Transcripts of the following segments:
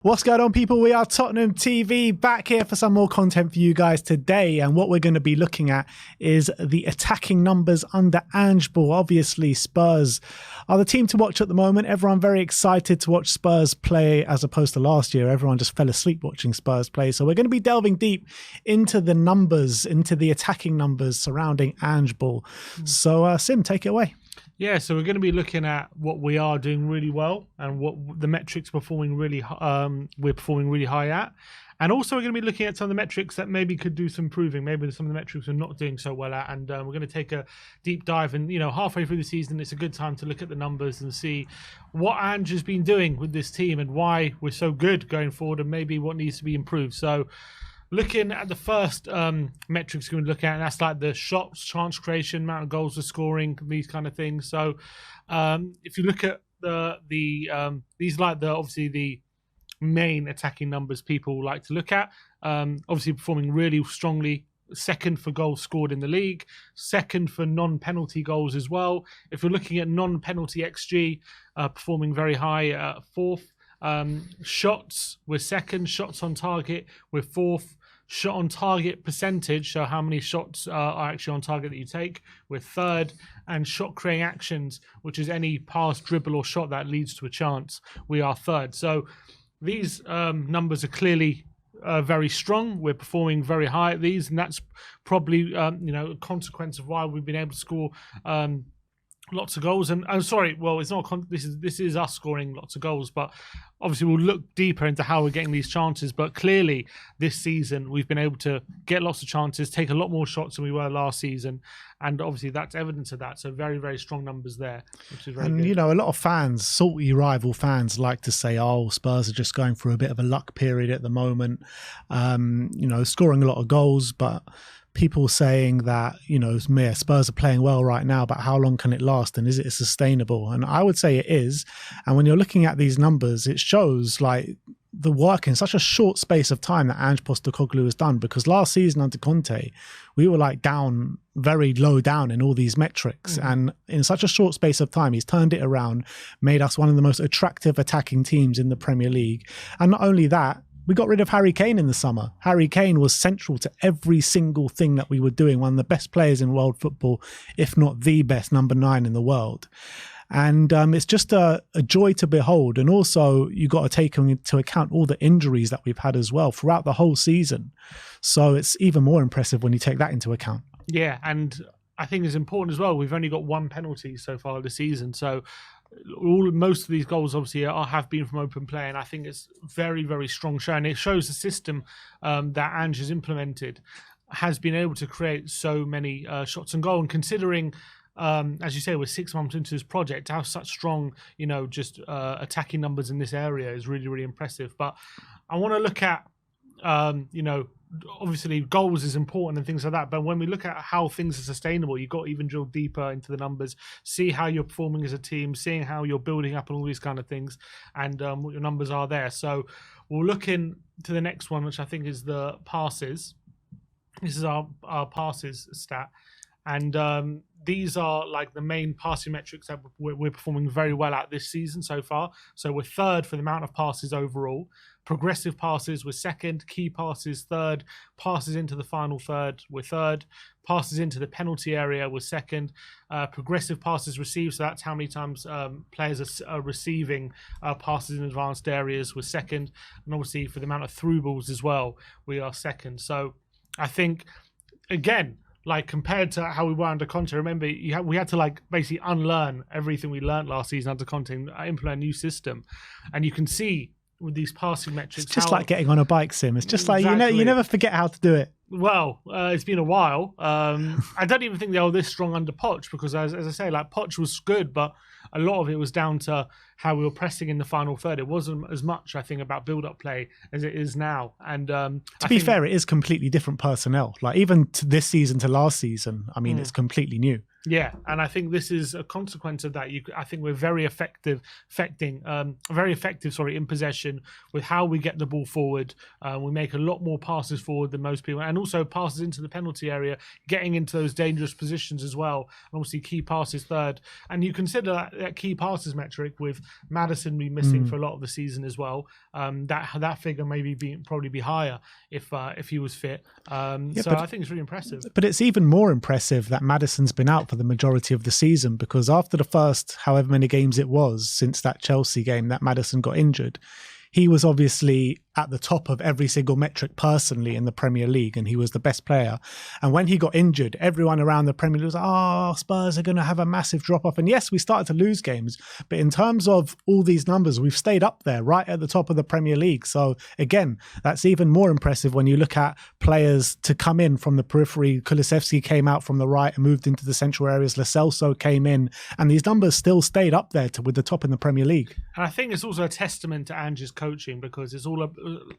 What's going on, people? We are Tottenham TV, back here for some more content for you guys today. And what we're going to be looking at is the attacking numbers under Ange-Ball. Obviously, Spurs are the team to watch at the moment. Everyone very excited to watch Spurs play as opposed to last year. Everyone just fell asleep watching Spurs play. So we're going to be delving deep into the numbers, into the attacking numbers surrounding Ange-Ball. So, Sim, take it away. Yeah, so we're going to be looking at what we are doing really well and what the metrics we're performing really high at. And also we're going to be looking at some of the metrics that maybe could do some improving. Maybe some of the metrics we're not doing so well at. And we're going to take a deep dive. And, halfway through the season, it's a good time to look at the numbers and see what Ange has been doing with this team and why we're so good going forward and maybe what needs to be improved. So looking at the first metrics we're going to look at, and that's like the shots, chance creation, amount of goals we're scoring, these kind of things. So if you look at these, like obviously the main attacking numbers people like to look at. Obviously performing really strongly. Second for goals scored in the league. Second for non-penalty goals as well. If you're looking at non-penalty XG, performing very high, fourth. Shots, we're second. Shots on target, we're fourth. Shot on target percentage, so how many shots are actually on target that you take, we're third. And shot creating actions, which is any pass, dribble or shot that leads to a chance, we are third. So these numbers are clearly very strong. We're performing very high at these, and that's probably a consequence of why we've been able to score lots of goals. And I'm sorry, well, it's not. This is us scoring lots of goals, but obviously we'll look deeper into how we're getting these chances. But clearly, this season we've been able to get lots of chances, take a lot more shots than we were last season, and obviously that's evidence of that. So very, very strong numbers there, which is very good. A lot of fans, salty rival fans, like to say, "Oh, Spurs are just going through a bit of a luck period at the moment." Scoring a lot of goals, but people saying that, Spurs are playing well right now, but how long can it last and is it sustainable? And I would say it is. And when you're looking at these numbers, it shows like the work in such a short space of time that Ange Postecoglou has done, because last season under Conte, we were like down, very low down in all these metrics. And in such a short space of time, he's turned it around, made us one of the most attractive attacking teams in the Premier League. And not only that, we got rid of Harry Kane in the summer. Harry Kane was central to every single thing that we were doing. One of the best players in world football, if not the best, number 9 in the world. And it's just a joy to behold. And also, you got to take into account all the injuries that we've had as well throughout the whole season. So it's even more impressive when you take that into account. Yeah, and I think it's important as well. We've only got 1 penalty so far this season. So most of these goals obviously have been from open play, and I think it's very, very strong show, and it shows the system that Ange has implemented has been able to create so many shots on goal. And considering, as you say, we're 6 months into this project, to have such strong, attacking numbers in this area is really, really impressive. But I want to look at, obviously goals is important and things like that, but when we look at how things are sustainable, you've got to even drill deeper into the numbers, see how you're performing as a team, seeing how you're building up and all these kind of things, and what your numbers are there. So we'll look into the next one, which I think is the passes. This is our passes stat, and these are like the main passing metrics that we're performing very well at this season so far. So we're third for the amount of passes overall. Progressive passes, we're second. Key passes, third. Passes into the final third, we're third. Passes into the penalty area, we're second. Progressive passes received, so that's how many times players are receiving passes in advanced areas, we're second. And obviously for the amount of through balls as well, we are second. So I think, again, like compared to how we were under Conte, remember we had to like basically unlearn everything we learned last season under Conte and implement a new system. And you can see with these passing metrics, it's just like getting on a bike, Sim. It's just like you never forget how to do it. Well, it's been a while. I don't even think they were this strong under Poch, because as I say, like Poch was good, but a lot of it was down to how we were pressing in the final third. It wasn't as much, I think, about build-up play as it is now. And to be fair, it is completely different personnel. Like even to this season to last season, I mean, it's completely new. Yeah, and I think this is a consequence of that. I think we're very effective in possession with how we get the ball forward. We make a lot more passes forward than most people, and also passes into the penalty area, getting into those dangerous positions as well. And obviously, key passes third. And you consider that that key passes metric with Maddison be missing for a lot of the season as well. That figure probably be higher if he was fit. I think it's really impressive. But it's even more impressive that Maddison's been out for the majority of the season, because after the first however many games it was since that Chelsea game that Maddison got injured, he was obviously at the top of every single metric personally in the Premier League, and he was the best player. And when he got injured, everyone around the Premier League was like, oh, Spurs are going to have a massive drop-off. And yes, we started to lose games, but in terms of all these numbers, we've stayed up there, right at the top of the Premier League. So again, that's even more impressive when you look at players to come in from the periphery. Kulusevski came out from the right and moved into the central areas. Lo Celso came in, and these numbers still stayed up there with the top in the Premier League. And I think it's also a testament to Ange's coaching, because it's all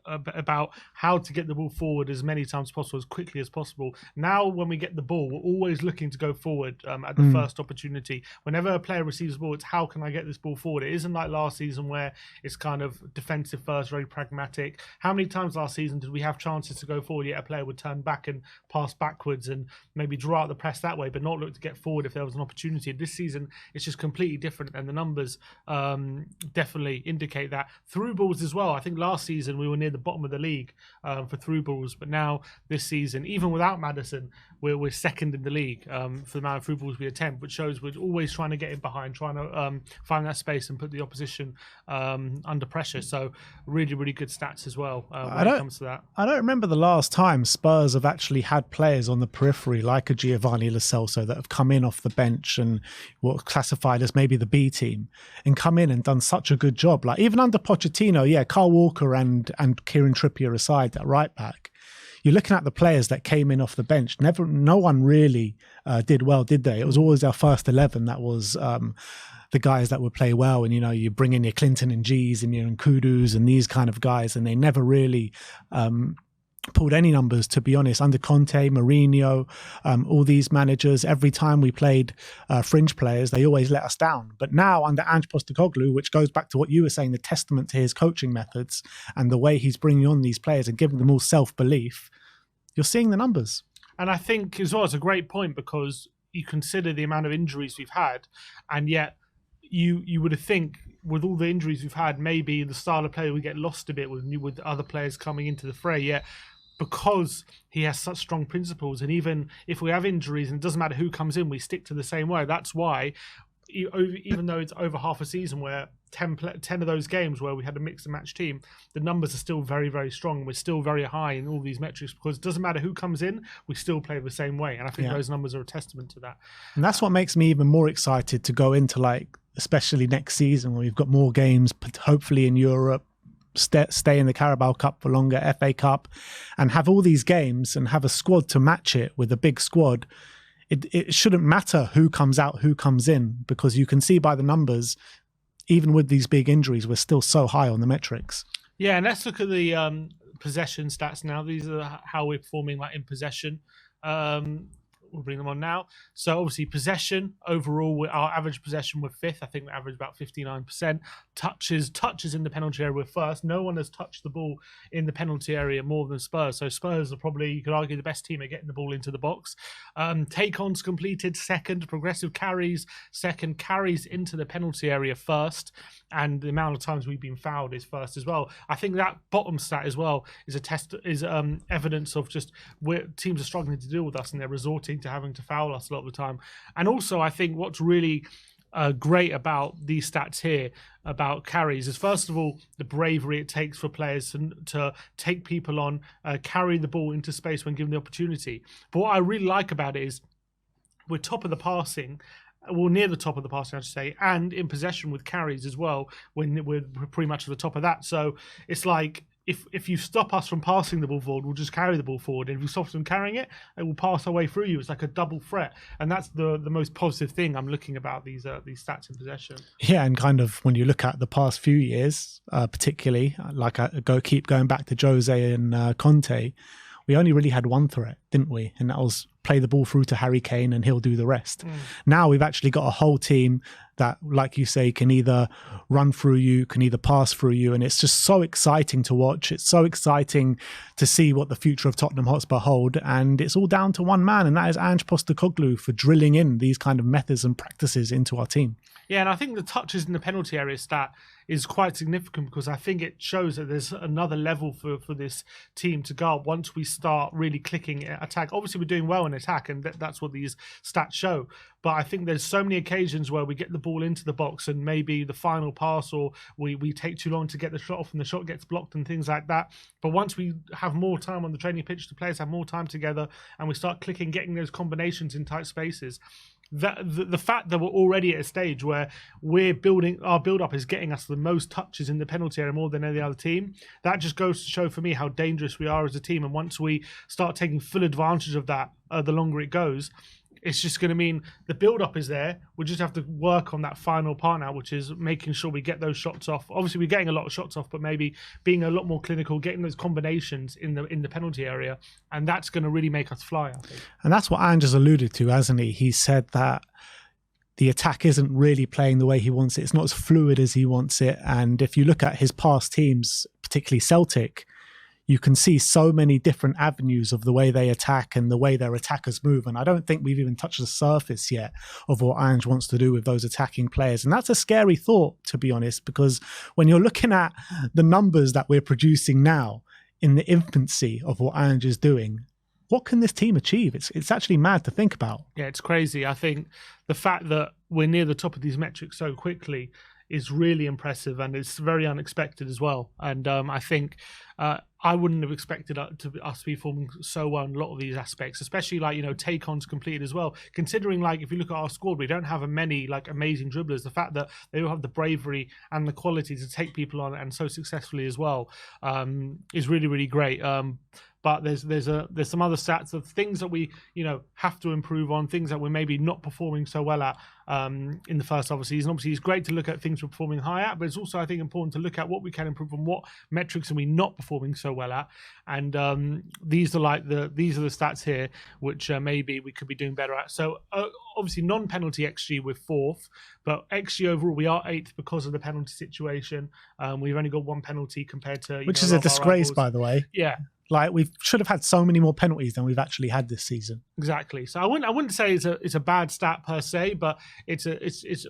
about how to get the ball forward as many times as possible, as quickly as possible. Now, when we get the ball, we're always looking to go forward at the first opportunity. Whenever a player receives the ball, it's how can I get this ball forward? It isn't like last season where it's kind of defensive first, very pragmatic. How many times last season did we have chances to go forward, yet a player would turn back and pass backwards and maybe draw out the press that way, but not look to get forward if there was an opportunity? This season, it's just completely different, and the numbers definitely indicate that. Through balls as well. I think last season we were near the bottom of the league for through balls, but now this season, even without Maddison, we're second in the league for the amount of through balls we attempt, which shows we're always trying to get in behind, trying to find that space and put the opposition under pressure. So really, really good stats as well when it comes to that. I don't remember the last time Spurs have actually had players on the periphery like a Giovanni Lo Celso that have come in off the bench and were classified as maybe the B team and come in and done such a good job. Like even under Pochettino, Kyle Walker and Kieran Trippier aside, that right back, you're looking at the players that came in off the bench. No one really did well, did they? It was always our first 11 that was the guys that would play well. And, you bring in your Clinton and G's and your Nkudus and these kind of guys, and they never really pulled any numbers, to be honest. Under Conte, Mourinho, all these managers, every time we played fringe players, they always let us down. But now under Ange Postecoglou, which goes back to what you were saying, the testament to his coaching methods and the way he's bringing on these players and giving them all self-belief, you're seeing the numbers. And I think as well, it's a great point, because you consider the amount of injuries we've had, and yet you would think with all the injuries we've had, maybe the style of play we get lost a bit with other players coming into the fray. Yet because he has such strong principles, and even if we have injuries and it doesn't matter who comes in, we stick to the same way. That's why, even though it's over half a season where 10 of those games where we had a mix and match team, the numbers are still very, very strong. We're still very high in all these metrics, because it doesn't matter who comes in, we still play the same way. And I think those numbers are a testament to that. And that's what makes me even more excited to go into, especially next season, when we've got more games, hopefully in Europe, stay in the Carabao Cup for longer, FA Cup, and have all these games and have a squad to match it with a big squad. It shouldn't matter who comes out, who comes in, because you can see by the numbers, even with these big injuries, we're still so high on the metrics. Yeah, and let's look at the possession stats now. These are how we're performing in possession. We'll bring them on now. So obviously possession, overall, our average possession, we're fifth. I think we average about 59%. Touches in the penalty area, we're first. No one has touched the ball in the penalty area more than Spurs. So Spurs are probably, you could argue, the best team at getting the ball into the box. Take-ons completed, second. Progressive carries, second. Carries into the penalty area, first. And the amount of times we've been fouled is first as well. I think that bottom stat as well is evidence of just where teams are struggling to deal with us, and they're resorting to having to foul us a lot of the time. And also, I think what's really great about these stats here about carries is, first of all, the bravery it takes for players to take people on, carry the ball into space when given the opportunity. But what I really like about it is we're top of the passing. Well, near the top of the passing, I should say, and in possession with carries as well, when we're pretty much at the top of that. So it's like, if you stop us from passing the ball forward, we'll just carry the ball forward. And if you stop us from carrying it, it will pass our way through you. It's like a double threat. And that's the most positive thing I'm looking about these stats in possession. Yeah, and kind of when you look at the past few years, particularly, keep going back to Jose and Conte, we only really had one threat, didn't we? And that was play the ball through to Harry Kane and he'll do the rest. Now we've actually got a whole team that, like you say, can either run through you, can either pass through you. And it's just so exciting to watch. It's so exciting to see what the future of Tottenham Hotspur hold. And it's all down to one man, and that is Ange Postecoglou, for drilling in these kind of methods and practices into our team. Yeah, and I think the touches in the penalty area stat is quite significant, because I think it shows that there's another level for this team to go up once we start really clicking attack. Obviously, we're doing well in attack, and that's what these stats show. But I think there's so many occasions where we get the ball into the box and maybe the final pass, or we take too long to get the shot off and the shot gets blocked and things like that. But once we have more time on the training pitch, the players have more time together, and we start clicking, getting those combinations in tight spaces, that the fact that we're already at a stage where we're building, our build-up is getting us the most touches in the penalty area more than any other team, that just goes to show for me how dangerous we are as a team. And once we start taking full advantage of that, the longer it goes, it's just going to mean the build-up is there. We just have to work on that final part now, which is making sure we get those shots off. Obviously, we're getting a lot of shots off, but maybe being a lot more clinical, getting those combinations in the penalty area, and that's going to really make us fly, I think. And that's what Ange has alluded to, hasn't he? He said that the attack isn't really playing the way he wants it. It's not as fluid as he wants it. And if you look at his past teams, particularly Celtic, you can see so many different avenues of the way they attack and the way their attackers move. And I don't think we've even touched the surface yet of what Ange wants to do with those attacking players. And that's a scary thought, to be honest, because when you're looking at the numbers that we're producing now in the infancy of what Ange is doing, what can this team achieve? It's actually mad to think about. Yeah, it's crazy. I think the fact that we're near the top of these metrics so quickly is really impressive, and it's very unexpected as well. And I think I wouldn't have expected us to be performing so well in a lot of these aspects, especially like, you know, take-ons completed as well. Considering, like, if you look at our squad, we don't have many like amazing dribblers. The fact that they all have the bravery and the quality to take people on, and so successfully as well, is really, really great. But there's some other stats of things that we, you know, have to improve on, things that we're maybe not performing so well at in the first half of the season. Obviously, it's great to look at things we're performing high at, but it's also, I think, important to look at what we can improve on, what metrics are we not performing so well at. And these are the stats here which maybe we could be doing better at. So obviously, non-penalty XG we're 4th, but XG overall we are 8th because of the penalty situation. We've only got one penalty compared to, which is a disgrace, by the way. Yeah. Like, we should have had so many more penalties than we've actually had this season. Exactly. So I wouldn't say it's a bad stat per se, but it's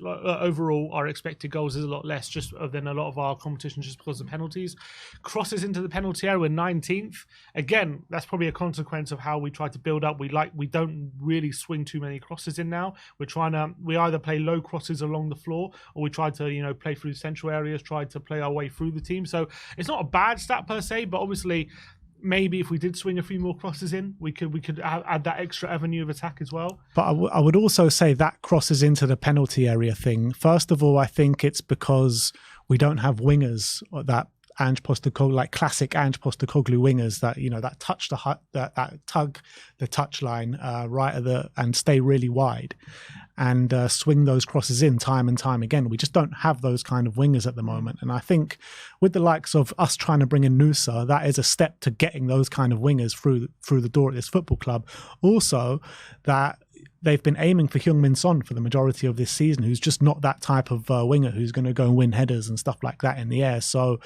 overall our expected goals is a lot less just than a lot of our competition, just because of penalties. Crosses into the penalty area, we're 19th. Again, that's probably a consequence of how we try to build up. We don't really swing too many crosses in now. We either play low crosses along the floor, or we try to, you know, play through central areas, try to play our way through the team. So it's not a bad stat per se, but obviously, maybe if we did swing a few more crosses in, we could add that extra avenue of attack as well. But I would also say that crosses into the penalty area thing. First of all, I think it's because we don't have wingers that Ange Postecoglou, like classic Ange Postecoglou wingers that, you know, that touch that tug the touchline right at and stay really wide and swing those crosses in time and time again. We just don't have those kind of wingers at the moment. And I think with the likes of us trying to bring in Nusa, that is a step to getting those kind of wingers through the door at this football club. Also, that they've been aiming for Heung-min Son for the majority of this season, who's just not that type of winger who's going to go and win headers and stuff like that in the air. So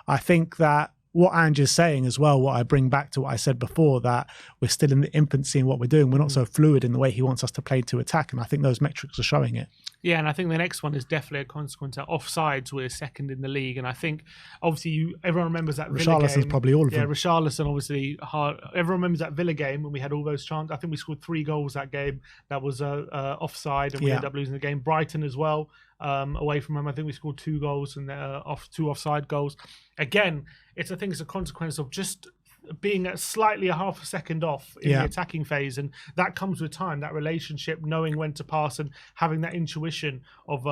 I think that what Ange is saying as well, what I bring back to what I said before, that we're still in the infancy in what we're doing. We're not so fluid in the way he wants us to play to attack. And I think those metrics are showing it. Yeah, and I think the next one is definitely a consequence. At offsides, we're second in the league. And I think, obviously, everyone remembers that Villa game. Richarlison's probably all of them. Yeah, Richarlison, obviously, hard. Everyone remembers that Villa game when we had all those chances. I think we scored 3 goals that game. That was offside, and we ended up losing the game. Brighton as well, away from him. I think we scored 2 goals and 2 offside goals. Again, it's a consequence of just being slightly a half a second off in the attacking phase, and that comes with time, that relationship, knowing when to pass and having that intuition of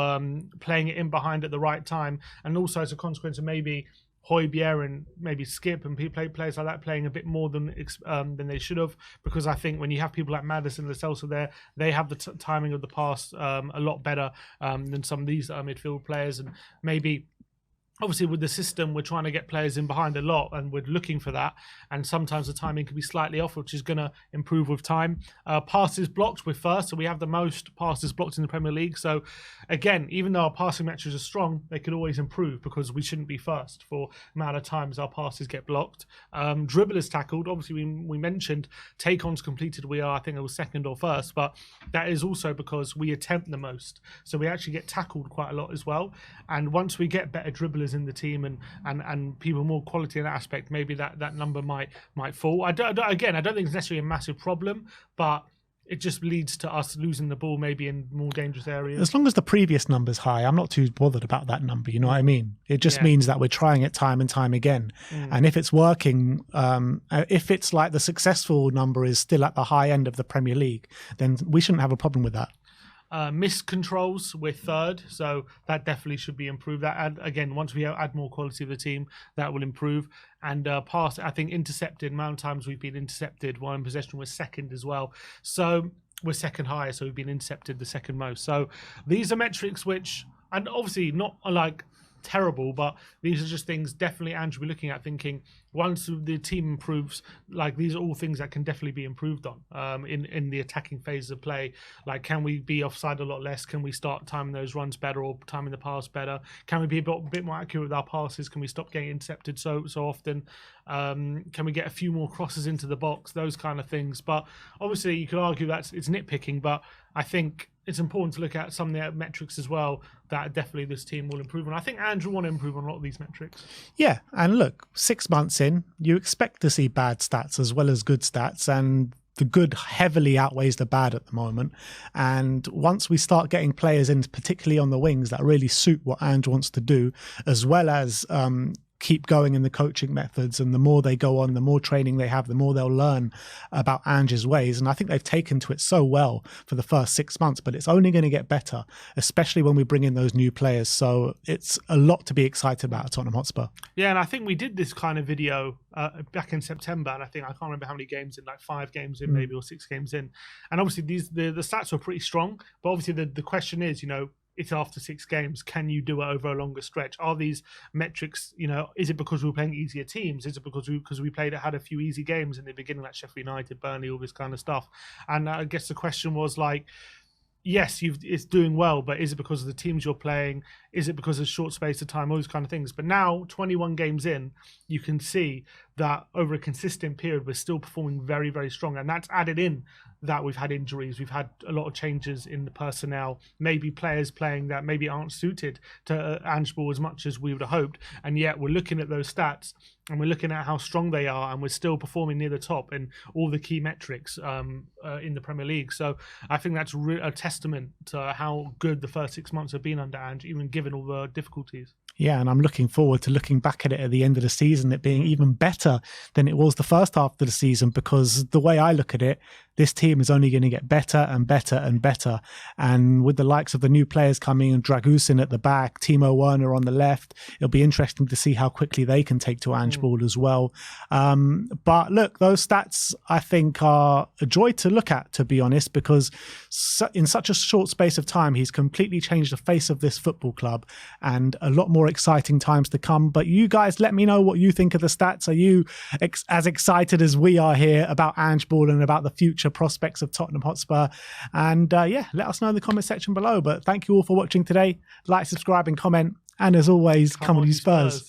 playing it in behind at the right time. And also as a consequence of maybe Højbjerg and maybe Skip and players like that playing a bit more than they should have, because I think when you have people like Maddison and Lo Celso there, they have the timing of the pass a lot better than some of these midfield players, and maybe obviously with the system, we're trying to get players in behind a lot, and we're looking for that. And sometimes the timing can be slightly off, which is going to improve with time. Passes blocked, we're first, so we have the most passes blocked in the Premier League. So again, even though our passing metrics are strong, they could always improve, because we shouldn't be first for the amount of times our passes get blocked. Dribblers tackled, obviously we mentioned take-ons completed. We are, I think it was second or first, but that is also because we attempt the most. So we actually get tackled quite a lot as well. And once we get better dribblers in the team and people more quality in that aspect, maybe that number might fall. I don't think it's necessarily a massive problem, but it just leads to us losing the ball maybe in more dangerous areas. As long as the previous number's high, I'm not too bothered about that number. You know what I mean? It just means that we're trying it time and time again. And if it's working, if it's like the successful number is still at the high end of the Premier League, then we shouldn't have a problem with that. Missed controls, we're third, so that definitely should be improved. That, and again, once we add more quality of the team, that will improve. And pass, I think, intercepted, amount of times we've been intercepted while in possession, we're second as well. So we're second highest, so we've been intercepted the second most. So these are metrics which, and obviously not like terrible, but these are just things definitely Ange will be looking at, thinking once the team improves, like these are all things that can definitely be improved on in the attacking phase of play. Like, can we be offside a lot less? Can we start timing those runs better or timing the pass better? Can we be a bit more accurate with our passes? Can we stop getting intercepted so often? Can we get a few more crosses into the box? Those kind of things. But obviously you could argue that it's nitpicking, but I think it's important to look at some of the metrics as well that definitely this team will improve on. I think Andrew want to improve on a lot of these metrics. Yeah, and look, 6 months in, you expect to see bad stats as well as good stats, and the good heavily outweighs the bad at the moment. And once we start getting players in, particularly on the wings, that really suit what Ange wants to do, as well as keep going in the coaching methods, and the more they go on, the more training they have, the more they'll learn about Ange's ways. And I think they've taken to it so well for the first 6 months, but it's only going to get better, especially when we bring in those new players. So it's a lot to be excited about at Tottenham Hotspur. Yeah, and I think we did this kind of video back in September, and I can't remember how many games in, like 5 games in maybe, or 6 games in. And obviously the stats were pretty strong, but obviously the question is, it's after 6 games. Can you do it over a longer stretch? Are these metrics, is it because we were playing easier teams? Is it because we had a few easy games in the beginning, like Sheffield United, Burnley, all this kind of stuff? And I guess the question was like, yes, it's doing well, but is it because of the teams you're playing? Is it because of short space of time? All those kind of things. But now, 21 games in, you can see that over a consistent period, we're still performing very, very strong. And that's added in that we've had injuries. We've had a lot of changes in the personnel, maybe players playing that maybe aren't suited to Ange-Ball as much as we would have hoped. And yet we're looking at those stats and we're looking at how strong they are, and we're still performing near the top in all the key metrics in the Premier League. So I think that's a testament to how good the first 6 months have been under Ange, even given all the difficulties. Yeah, and I'm looking forward to looking back at it at the end of the season, it being even better than it was the first half of the season, because the way I look at it, this team is only going to get better and better and better. And with the likes of the new players coming and Dragusin at the back, Timo Werner on the left, it'll be interesting to see how quickly they can take to Ange-Ball as well. But look, those stats I think are a joy to look at, to be honest, because in such a short space of time, he's completely changed the face of this football club, and a lot more exciting times to come. But you guys, let me know what you think of the stats. Are you as excited as we are here about Ange-Ball and about the future prospects of Tottenham Hotspur? And yeah, let us know in the comment section below. But thank you all for watching today. Like, subscribe and comment, and as always, come on you Spurs.